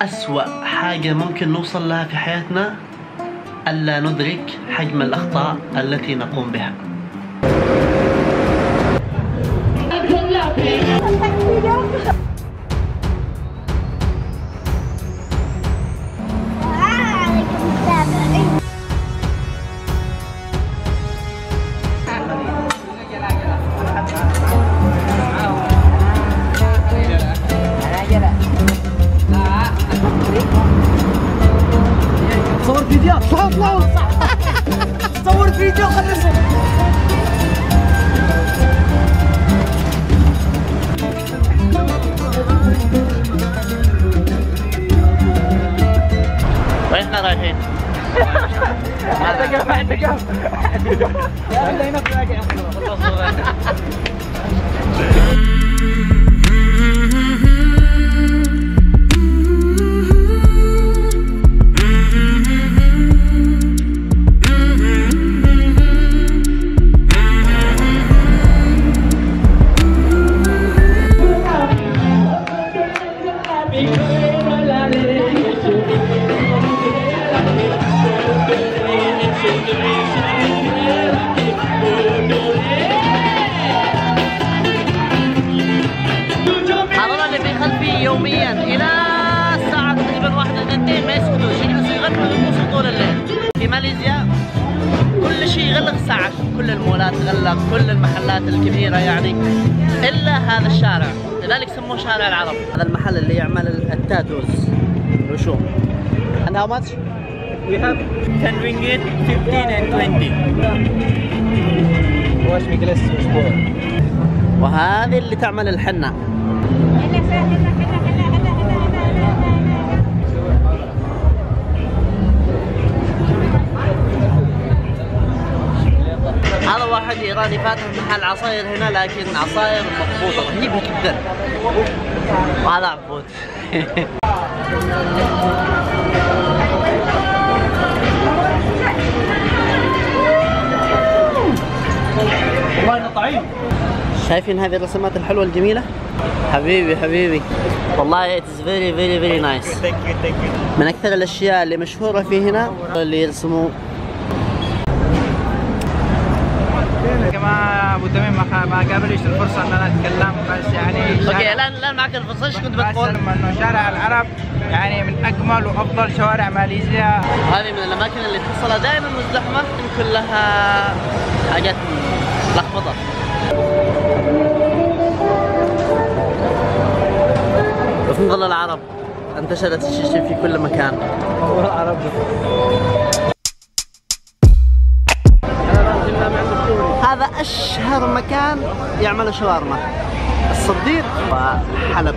أسوأ حاجة ممكن نوصل لها في حياتنا ألا ندرك حجم الأخطاء التي نقوم بها. صور فيديو اطلعوا صور فيديو خلصوا. وين احنا رايحين؟ عندك يلا هنا تلاقي يوميا الى الساعه تقريبا 1 2 ما يسكتوش، يجلسوا يغنوا ويرقصوا طول الليل. في ماليزيا كل شيء يغلق الساعه 10، كل المولات تغلق، كل المحلات الكبيره يعني، الا هذا الشارع، لذلك سموه شارع العرب. هذا المحل اللي يعمل التاتوز رسوم. And how much? We have 10 ringgit, 15 and 20. Wash me glass sport. وهذه اللي تعمل الحنة. هذا واحد إيراني فاتح محل عصاير هنا، لكن عصاير مضبوطة رهيبة جدا. وهذا عبود. والله طعيم. شايفين هذه الرسمات الحلوة الجميلة؟ حبيبي والله it's very nice. من أكثر الأشياء اللي مشهورة في هنا اللي يرسموا. كما ابو تميم ما قابلش الفرصه ان انا اتكلم، بس يعني اوكي الان معك الفرصه، ايش كنت بتقول؟ انه شارع العرب يعني من اجمل وافضل شوارع ماليزيا. هذه من الاماكن اللي تحصلها دائما مزدحمه، كلها حاجات لخبطه. وفي ظل العرب انتشرت الشيشة في كل مكان. العرب هذا أشهر مكان يعمل شاورما، الصديق وحلب.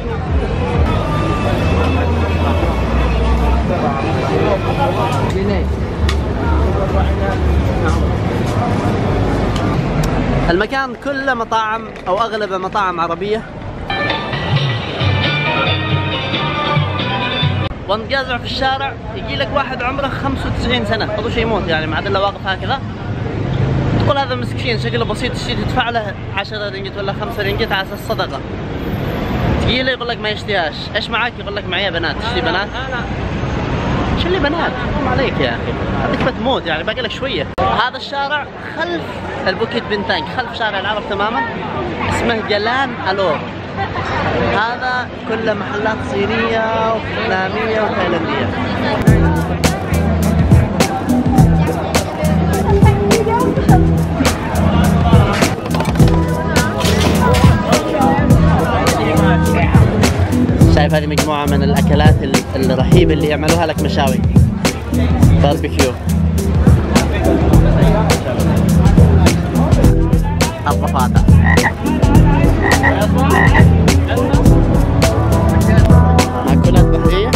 المكان كله مطاعم أو أغلبه مطاعم عربية. وانت قازع في الشارع يجي لك واحد عمره 95 سنة، أول شيء يموت يعني، ما عاد إلا واقف هكذا. تقول هذا مسكين شكله بسيط، تشتري تدفع له 10 رينجت ولا 5 رينجت على اساس صدقه. تجي له يقول لك ما يشتيهاش، ايش معك؟ يقول لك معي بنات، تشتري بنات؟ شو اللي بنات؟ حرام عليك يا اخي، هذيك بتموت يعني، باقي لك شويه. هذا الشارع خلف البوكيت بنتانج، خلف شارع العرب تماما، اسمه جلان الور. هذا كله محلات صينيه وفيتناميه وتايلانديه. شايف هذه مجموعة من الأكلات الرهيبة اللي يعملوها لك مشاوي، باربيكيو، الضفادع، مأكولات بحرية.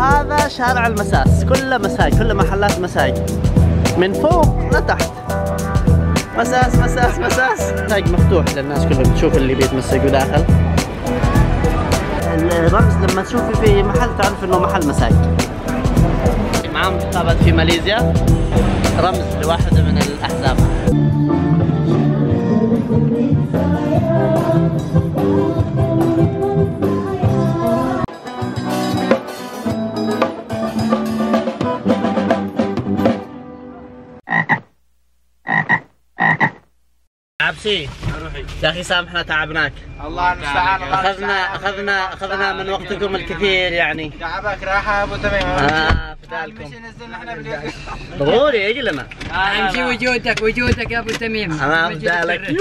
هذا شارع المساس، كله مساج، كله محلات مساج من فوق لتحت. مساس مساس مساس، تاج مفتوح للناس كلهم تشوف اللي بيتمسكوا داخل. رمز لما تشوفي في محل تعرف انه محل مساج. معاهم انتخابات في ماليزيا، رمز لواحدة من الأحزاب. عبسي يا اخي سامحنا تعبناك. الله المستعان. اخذنا من وقتكم الكثير يعني. تعبك راحة ابو تميم. فدالكم. مش نزلنا احنا باليد. ضروري يجي لنا. نمشي وجودك يا ابو تميم. امام فدالك.